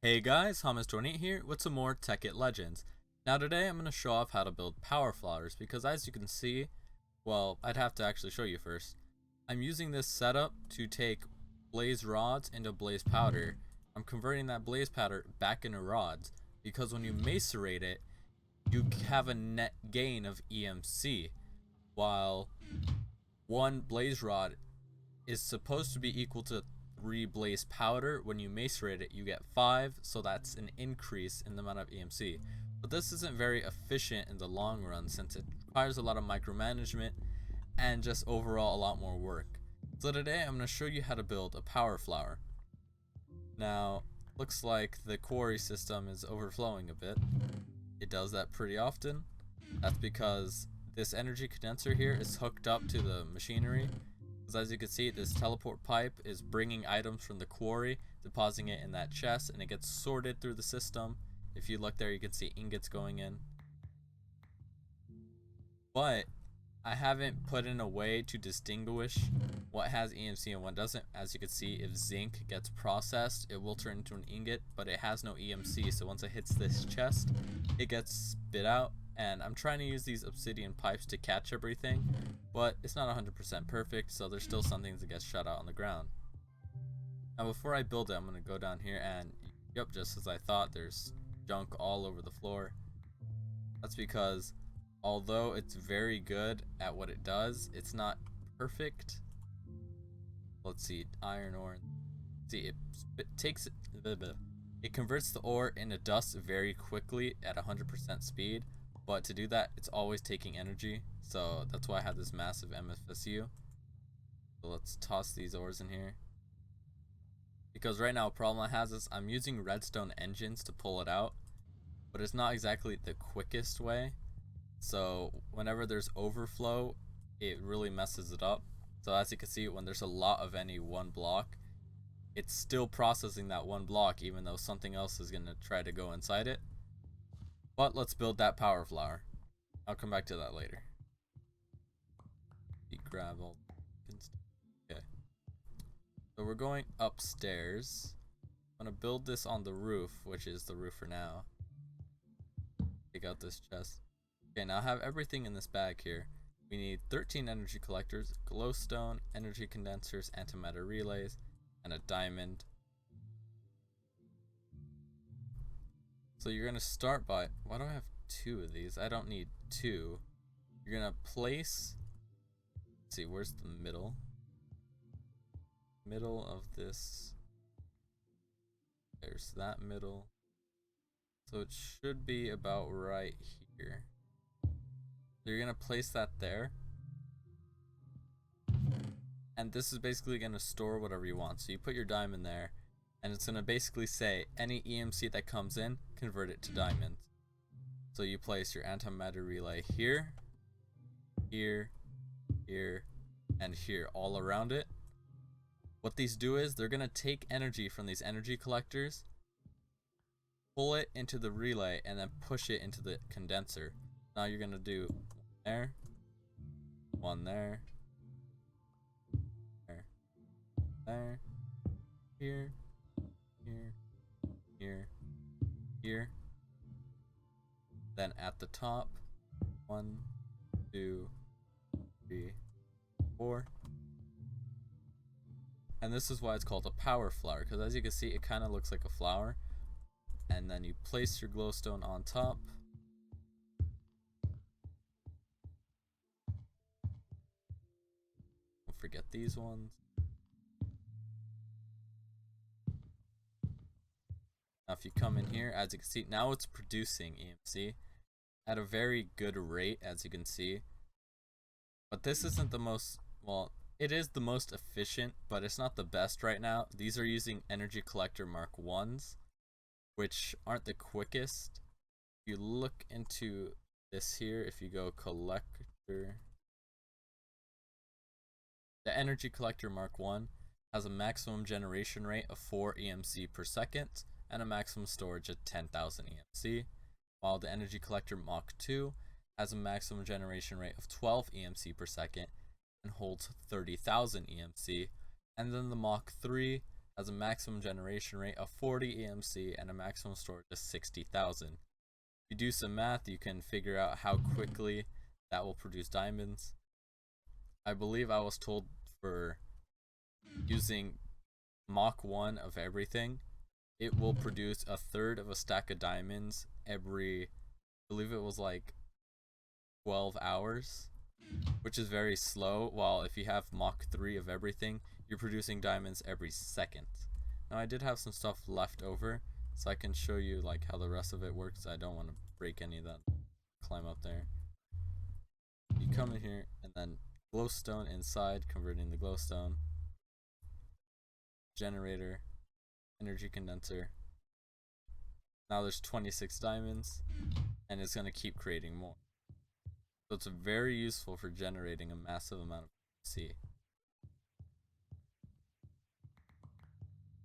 Hey guys, Hummus28 here with some more Tekkit Legends. Now today I'm going to show off how to build power flowers because as you can see, well, I'd have to actually show you first. I'm using this setup to take blaze rods into blaze powder. I'm converting that blaze powder back into rods because when you macerate it, you have a net gain of EMC, while one blaze rod is supposed to be equal to 3 blaze powder. When you macerate it, you get 5, so that's an increase in the amount of EMC. But this isn't very efficient in the long run since it requires a lot of micromanagement and just overall a lot more work. So today I'm going to show you how to build a power flower. Now, looks like the quarry system is overflowing a bit. It does that pretty often. That's because this energy condenser here is hooked up to the machinery. As you can see, this teleport pipe is bringing items from the quarry, depositing it in that chest, and it gets sorted through the system. If you look there, you can see ingots going in. But I haven't put in a way to distinguish what has EMC and what doesn't. As you can see, if zinc gets processed, it will turn into an ingot, but it has no EMC, so once it hits this chest, it gets spit out. And I'm trying to use these obsidian pipes to catch everything, but it's not 100% perfect, so there's still some things that get shut out on the ground. Now before I build it, I'm going to go down here and, yep, just as I thought, there's junk all over the floor. That's because although it's very good at what it does, it's not perfect. Let's see, iron ore. See, it converts the ore into dust very quickly at 100% speed. But to do that, it's always taking energy, so that's why I have this massive MFSU. So let's toss these ores in here. Because right now, a problem I have is I'm using redstone engines to pull it out, but it's not exactly the quickest way. So whenever there's overflow, it really messes it up. So as you can see, when there's a lot of any one block, it's still processing that one block, even though something else is going to try to go inside it. But let's build that power flower. I'll come back to that later. Gravel. Okay. So we're going upstairs. I'm gonna build this on the roof, which is the roof for now. Take out this chest. Okay, now I have everything in this bag here. We need 13 energy collectors, glowstone, energy condensers, antimatter relays, and a diamond. So you're going to start by, why do I have 2 of these? I don't need 2. You're going to place, let's see, where's the middle? Middle of this. There's that middle. So it should be about right here. So you're going to place that there. And this is basically going to store whatever you want. So you put your diamond there. And it's going to basically say any EMC that comes in, convert it to diamonds. So you place your antimatter relay here, here, here, and here, all around it. What these do is they're going to take energy from these energy collectors, pull it into the relay, and then push it into the condenser. Now you're going to do one there, there, here, here. Then at the top, 1, 2, 3, 4. And this is why it's called a power flower, because as you can see, it kind of looks like a flower. And then you place your glowstone on top. Don't forget these ones. Now if you come in here, as you can see, now it's producing EMC at a very good rate, as you can see. But this isn't the most, well, it is the most efficient, but it's not the best right now. These are using energy collector Mark 1s, which aren't the quickest. If you look into this here, if you go collector, the energy collector Mark 1 has a maximum generation rate of 4 EMC per second and a maximum storage of 10,000 EMC, while the energy collector Mach 2 has a maximum generation rate of 12 EMC per second and holds 30,000 EMC, and then the Mach 3 has a maximum generation rate of 40 EMC and a maximum storage of 60,000. If you do some math, you can figure out how quickly that will produce diamonds. I believe I was told for using Mach 1 of everything, it will produce a third of a stack of diamonds every, I believe it was like 12 hours, which is very slow, while if you have Mach 3 of everything, you're producing diamonds every second. Now I did have some stuff left over, so I can show you like how the rest of it works. I don't want to break any of that. Climb up there. You come in here and then glowstone inside, converting the glowstone. Generator, energy condenser. Now there's 26 diamonds, and it's going to keep creating more. So it's very useful for generating a massive amount of EMC.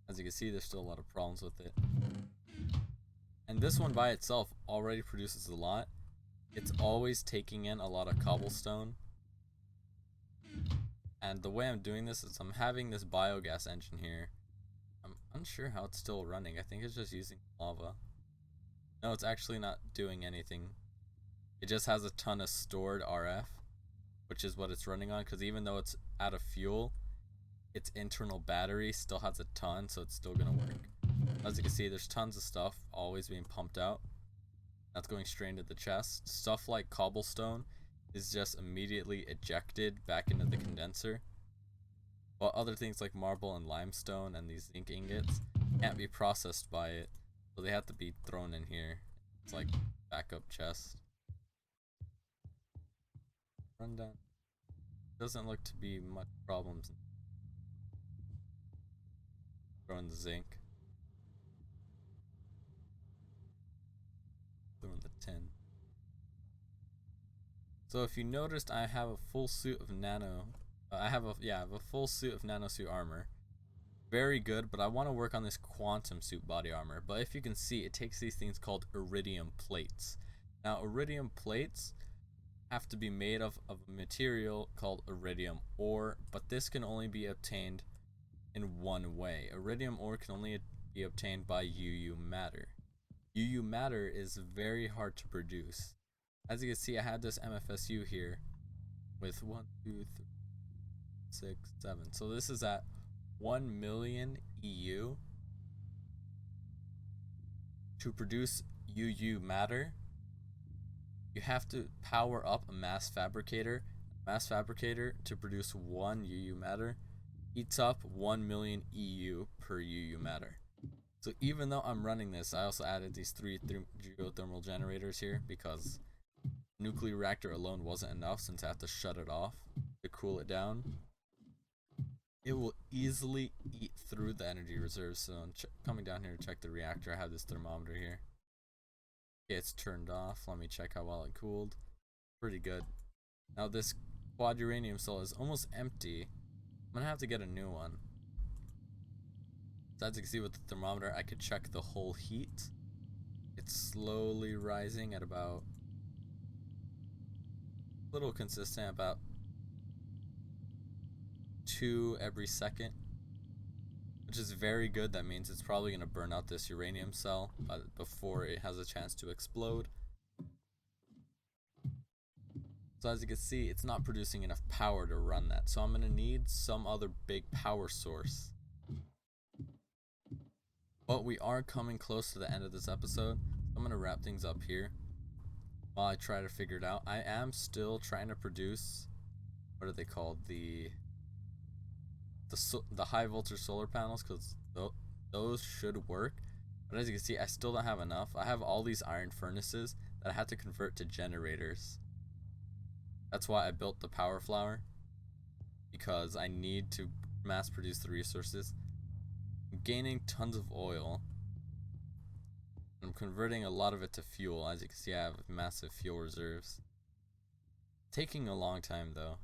As you can see, there's still a lot of problems with it. And this one by itself already produces a lot. It's always taking in a lot of cobblestone. And the way I'm doing this is I'm having this biogas engine here. I'm unsure how it's still running. I think it's just using lava. No, it's actually not doing anything. It just has a ton of stored RF, which is what it's running on, because even though it's out of fuel, its internal battery still has a ton, so it's still going to work. As you can see, there's tons of stuff always being pumped out. That's going straight into the chest. Stuff like cobblestone is just immediately ejected back into the condenser. While other things like marble and limestone and these zinc ingots can't be processed by it, so they have to be thrown in here. It's like backup chest. Run down. Doesn't look to be much problems. Throwing the zinc. Throwing the tin. So if you noticed, I have a full suit of I have a full suit of nanosuit armor. Very good, but I want to work on this quantum suit body armor. But if you can see, it takes these things called iridium plates. Now iridium plates have to be made of a material called iridium ore, but this can only be obtained in one way. Iridium ore can only be obtained by UU matter. UU matter is very hard to produce. As you can see, I had this MFSU here with 1, 2, 3, 6, 7. So this is at 1 million EU. To produce UU matter, you have to power up a mass fabricator. Mass fabricator to produce 1 UU matter eats up 1 million EU per UU matter. So even though I'm running this, I also added these 3 geothermal generators here because nuclear reactor alone wasn't enough, since I have to shut it off to cool it down. It will easily eat through the energy reserves. So I'm coming down here to check the reactor. I have this thermometer here. Okay, it's turned off. Let me check how well it cooled. Pretty good. Now this quad uranium cell is almost empty. I'm gonna have to get a new one. So as you can see with the thermometer, I could check the whole heat. It's slowly rising at about little consistent, about 2 every second, which is very good. That means it's probably going to burn out this uranium cell before it has a chance to explode. So as you can see, it's not producing enough power to run that, so I'm going to need some other big power source. But we are coming close to the end of this episode. I'm going to wrap things up here while I try to figure it out. I am still trying to produce, what are they called, the high voltage solar panels, because those should work. But as you can see, I still don't have enough. I have all these iron furnaces that I had to convert to generators. That's why I built the power flower, because I need to mass produce the resources. I'm gaining tons of oil. I'm converting a lot of it to fuel. As you can see, I have massive fuel reserves. Taking a long time though.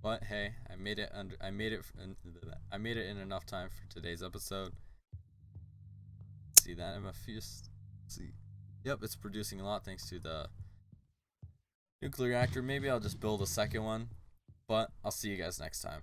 But hey, I made it in enough time for today's episode. See that MFS? See. Yep, it's producing a lot thanks to the nuclear reactor. Maybe I'll just build a second one, but I'll see you guys next time.